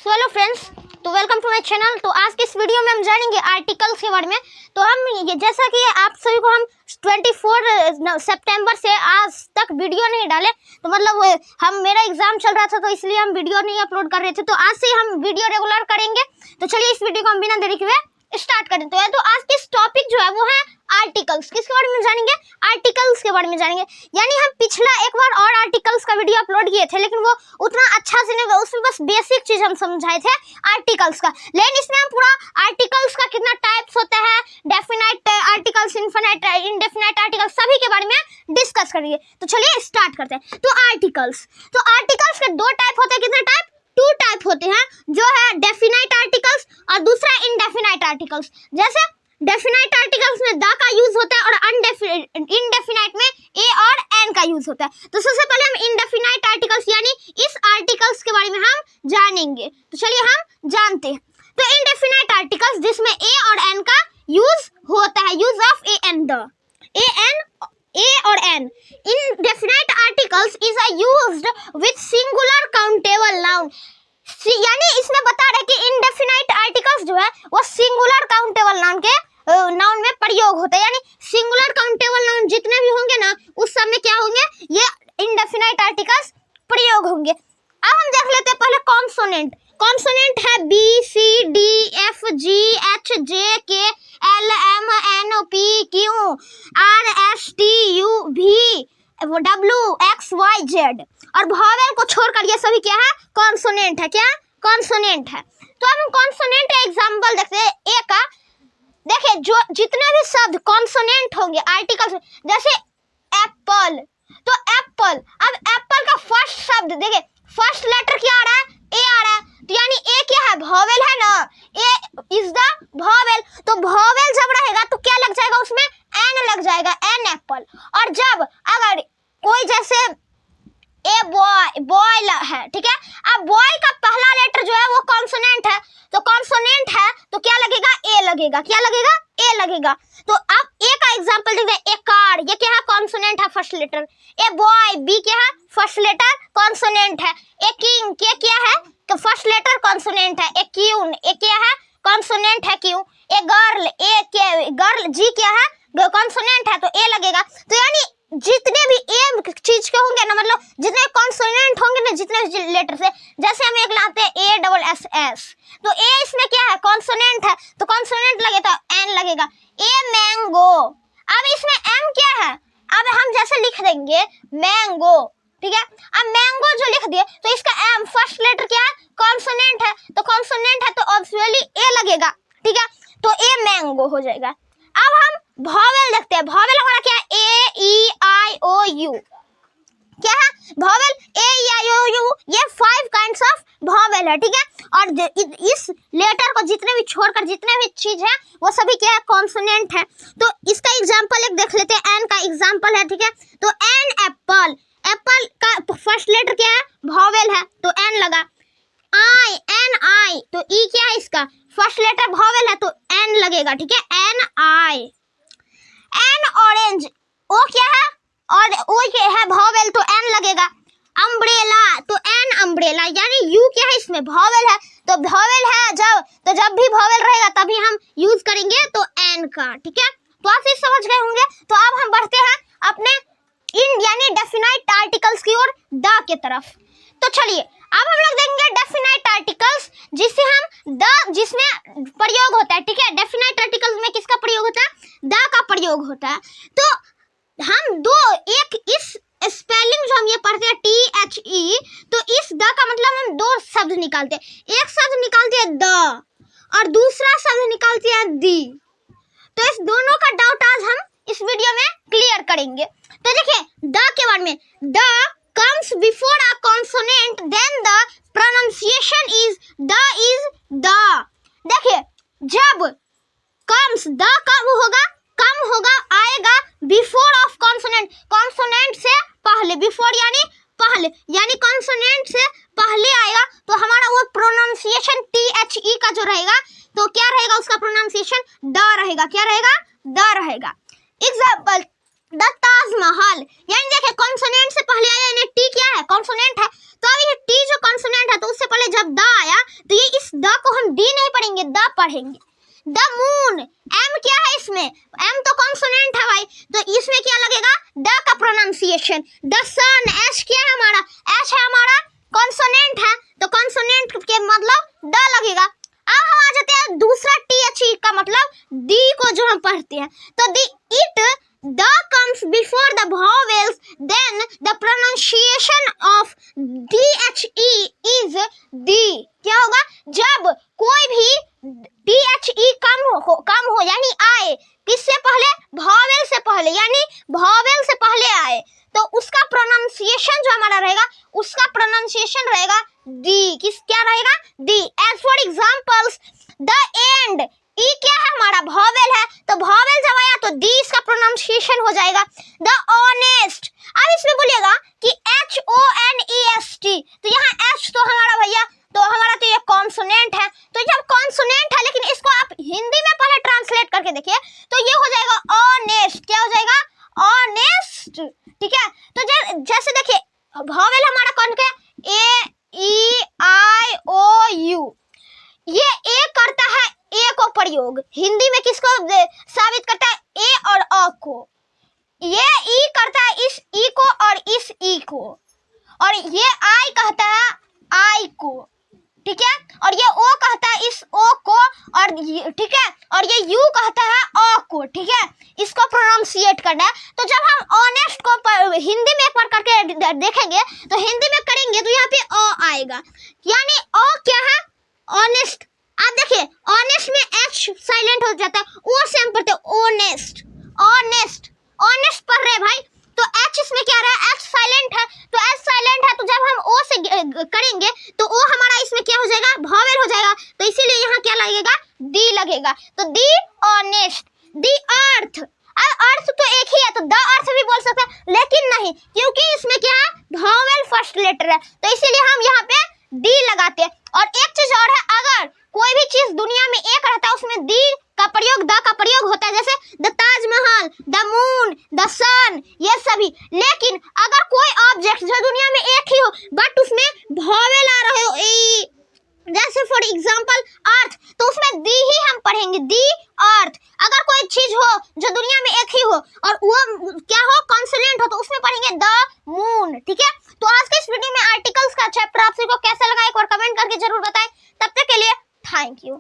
So hello friends, तो welcome to my channel. तो आज के इस वीडियो में हम जानेंगे आर्टिकल्स के बारे में। तो हम ये जैसा कि आप सभी को हम 24 सितंबर से आज तक वीडियो नहीं डाले, तो मतलब हम मेरा एग्जाम चल रहा था तो इसलिए हम वीडियो नहीं अपलोड कर रहे थे। तो आज से हम वीडियो रेगुलर करेंगे। तो चलिए इस वीडियो को हम बिना देरी के स्टार्ट कर देते हैं। तो आज की टॉपिक जो है वो है आर्टिकल्स। किसके बारे में जानेंगे? आर्टिकल्स के बारे में जानेंगे। यानी हम पिछला एक बार और आर्टिकल्स का वीडियो अपलोड किए थे, लेकिन वो उतना अच्छा से नहीं, उसमें बस बेसिक चीज हम समझाए थे आर्टिकल्स का। लेकिन इसमें हम पूरा आर्टिकल्स का कितना टाइप्स होता है, definite articles, infinite, indefinite articles, सभी के बारे में डिस्कस करेंगे। तो चलिए स्टार्ट करते हैं। तो आर्टिकल्स के दो टाइप होते हैं। कितने टाइप? 2 टाइप होते हैं, जो है डेफिनाइट आर्टिकल्स और दूसरा इंडेफिनाइट आर्टिकल्स। जैसे डेफिनाइट आर्टिकल्स में द का यूज होता है और इंडेफिनाइट में ए और एन का यूज होता है। तो सबसे पहले हम इंडेफिनाइट आर्टिकल्स यानी इस आर्टिकल्स के बारे में हम जानेंगे। तो चलिए हम जानते हैं। तो इंडेफिनाइट आर्टिकल्स जिसमें ए और एन का यूज होता है, use of a and the, a और an. Indefinite articles is used with singular countable noun. यानी इसमें बता रहे कि इंडेफिनाइट आर्टिकल्स जो है वो सिंगुलर काउंटेबल नाउन में प्रयोग होता है। यानी सिंगुलर काउंटेबल नाउन जितने भी होंगे ना, उस सब में क्या होंगे? ये इंडेफिनाइट आर्टिकल्स प्रयोग होंगे। अब हम देख लेते हैं पहले कॉन्सोनेंट। कॉन्सोनेंट है B, C, D, F, G, H, J, K, L, M, N, P, Q, R, S, T, U, V, W, X, Y, Z. और वॉवेल को छोड़कर ये सभी क्या है? कॉन्सोनेंट है। क्या? कॉन्सोनेंट है। तो अब हम कॉन्सोनेंट का एग्जांपल देखते हैं। ए का देखिए, जो जितने भी शब्द कॉन्सोनेंट होंगे आर्टिकल्स, जैसे एप्पल, तो एप्पल, अब एप्पल का फर्स्ट शब्द देखिए, फर्स्ट लेटर क्या आ रहा है? ए आ रहा है। तो यानी ए क्या है? वॉवेल है ना, ए इज द वॉवेल। तो वॉवेल जब रहेगा तो क्या लग जाएगा? उसमें एन लग जाएगा, एन एप्पल। और जब अगर कोई जैसे ए बॉय है, ठीक है, अब बॉय का पहला लेटर जो है वो कॉन्सोनेंट है, तो कॉन्सोनेंट है तो क्या लगेगा? ए लगेगा। क्या लगेगा? ए लगेगा। तो अब ए का एग्जांपल देखते हैं। ए कार, ये क्या है? कॉन्सोनेंट है, first letter. A boy, B क्या है? फर्स्ट लेटर, कॉन्सोनेंट है। ए किंग, के क्या है? तो फर्स्ट लेटर, कॉन्सोनेंट है। ए क्यून, ए क्या है? कॉन्सोनेंट है, क्यू। ए गर्ल, गर्ल, जी क्या है? कॉन्सोनेंट है, तो ए लगेगा। तो यानी जितने भी ए चीज के होंगे ना, मतलब जितने कॉन्सोनेंट होंगे ना, जितने लेटर से, जैसे हम एक लाते हैं ए डबल एस एस, तो ए इसमें क्या है? कॉन्सोनेंट है, तो कॉन्सोनेंट लगेगा, एन लगेगा। ए मैंगो, अब इसमें एम क्या है? अब हम जैसे लिख देंगे मैंगो, ठीक है। अब मैंगो जो लिख दिए तो इसका एम फर्स्ट लेटर क्या है? कॉन्सोनेंट है, तो कॉन्सोनेंट है तो ऑब्वियसली ए लगेगा, ठीक है। तो ए मैंगो हो जाएगा। अब हम वॉवेल देखते हैं। वॉवेल हमारा क्या है? ए, ई, आई, ओ, यू। क्या है? Vowel A, E, I, O, you, ये 5 काइंड्स ऑफ वॉवेल है, ठीक है। और इस लेटर को जितने भी छोड़कर जितने भी चीज है वो सभी क्या है? कॉन्सोनेंट है। तो इसका एग्जांपल एक देख लेते हैं। एन का एग्जांपल है, ठीक है। तो एन एप्पल, एप्पल का फर्स्ट लेटर क्या है? वॉवेल है, तो एन लगा। आई, एन आई, तो ई क्या है? इसका फर्स्ट लेटर वॉवेल है, तो एन लगेगा, ठीक है। N I. N orange, O क्या है? और ओ क्या है? वॉवेल, तो एन लगेगा। अम्ब्रेला, तो एन अम्ब्रेला, यानी यू क्या है? इसमें वॉवेल है, तो वॉवेल है जब भी वॉवेल रहेगा तभी हम यूज करेंगे, तो एन का, ठीक है। तो आप ये समझ गए होंगे। तो अब हम बढ़ते हैं अपने यानी डेफिनाइट आर्टिकल्स की ओर, द के तरफ। तो चलिए अब हम लोग देखेंगे डेफिनाइट आर्टिकल्स जिसमें प्रयोग होता है, ठीक है। डेफिनाइट आर्टिकल्स में किसका प्रयोग होता है? द का प्रयोग होता है। तो हम एक इस स्पेलिंग जो हम ये पढ़ते हैं THE, तो इस द का मतलब हम 2 शब्द निकालते हैं। एक शब्द निकालते हैं द और दूसरा शब्द निकालते हैं दी। तो इस दोनों का डाउट आज हम इस वीडियो में क्लियर करेंगे। तो देखिए द के बारे में, the comes before a consonant, then the pronunciation is the। देखिए जब comes, द कब होगा? कम होगा, आएगा before of consonant, consonant से पहले, before यानी पहले, यानी consonant से पहले आएगा, तो हमारा वो pronunciation THE का जो रहेगा, तो क्या रहेगा? उसका pronunciation द रहेगा। क्या रहेगा? द रहेगा। एग्जाम्पल, द ताजमहल, यानी देखिए कॉन्सोनेंट से पहले आया, यानी टी क्या है? कॉन्सोनेंट है, तो अब ये टी जो कॉन्सोनेंट है तो उससे पहले जब द आया तो ये इस द को हम डी नहीं पढ़ेंगे, द पढ़ेंगे। द मून, एम क्या है इसमें, एम तो कॉन्सोनेंट है भाई, तो इसमें क्या लगेगा, द का प्रोनाउंसिएशन। द सन, एच क्या है हमारा, एच है हमारा कॉन्सोनेंट है, तो कॉन्सोनेंट के मतलब द लगेगा। अब हम आ जाते हैं दूसरा टी का मतलब दी को जो हम पढ़ते हैं, तो the it, the comes before the vowels, then the pronunciation of DHE is दी। क्या होगा, जब कोई भी DHE कम हो यानी आए, किससे पहले, vowel से पहले, यानी vowel से पहले आए, तो उसका प्रोनाउंसिएशन जो हमारा रहेगा, उसका प्रोनाउंसिएशन रहेगा दी। किस क्या रहेगा, the. As for examples, the end, E क्या है हमारा, वॉवेल है, तो वॉवेल जब आया तो दी इसका प्रोनाउंसिएशन हो जाएगा। द ऑनेस्ट, अब इसमें बोलिएगा कि HONEST, तो यहाँ एच तो हमारा भैया, तो हमारा तो ये कॉन्सोनेंट है, तो जब कॉन्सोनेंट है लेकिन इसको आप हिंदी में पहले ट्रांसलेट करके देखिए, तो ये हो जाएगा ऑनेस्ट। क्या हो जाएगा, ऑनेस्ट, ठीक है। तो जैसे देखिए वॉवेल हमारा कौन का, AEIOU, ये ए करता है, ए को प्रयोग हिंदी में किसको साबित करता है, ए और अ को। ये ई करता है इस ई को और इस ई को, और ये आई कहता है आई को, ठीक है, और ये ओ कहता है इस ओ को, और ठीक है, और ये यू कहता है अ को, ठीक है, इसको प्रोनाउंसिएट करना है। तो जब हम ऑनेस्ट को हिंदी में एक बार करके देखेंगे, तो हिंदी में करेंगे तो यहाँ पे अ आएगा, यानी अ क्या है, ऑनेस्ट। आप देखिए ऑनेस्ट में एच साइलेंट हो जाता है, ओ से हम पढ़ते हैं ऑनेस्ट, ऑनेस्ट, ऑनेस्ट पढ़ रहे भाई, तो एच इसमें क्या रहा है, एच साइलेंट है, तो एच साइलेंट है, तो जब हम ओ से करेंगे तो ओ हमारा इसमें क्या हो जाएगा, वॉवेल हो जाएगा, तो इसीलिए यहाँ क्या लगेगा, दी लगेगा। तो दी ऑनेस्ट। दी अर्थ, अर्थ तो एक ही है, तो द अर्थ भी बोल सकते हैं, लेकिन नहीं, क्योंकि इसमें क्या है, वॉवेल फर्स्ट लेटर है, तो इसीलिए हम यहाँ पे डी लगाते हैं। और एक चीज और है, अगर कोई भी चीज दुनिया में एक रहता है उसमें दी का प्रयोग, द का प्रयोग होता है, जैसे the Taj Mahal, the moon, the सन, ये सभी। लेकिन अगर कोई ऑब्जेक्ट जो दुनिया में एक ही हो बट उसमें वॉवेल आ रहे हो, जैसे फॉर एग्जांपल अर्थ, तो उसमें दी ही हम पढ़ेंगे, दी अर्थ। अगर कोई चीज हो जो दुनिया में एक ही हो और वो क्या हो, कॉन्सोनेंट हो, तो उसमें पढ़ेंगे द मून, ठीक है। तो आज के इस वीडियो में आर्टिकल्स का चैप्टर आप सभी को कैसा लगा एक बार कमेंट करके जरूर बताएं। तब तक के लिए थैंक यू।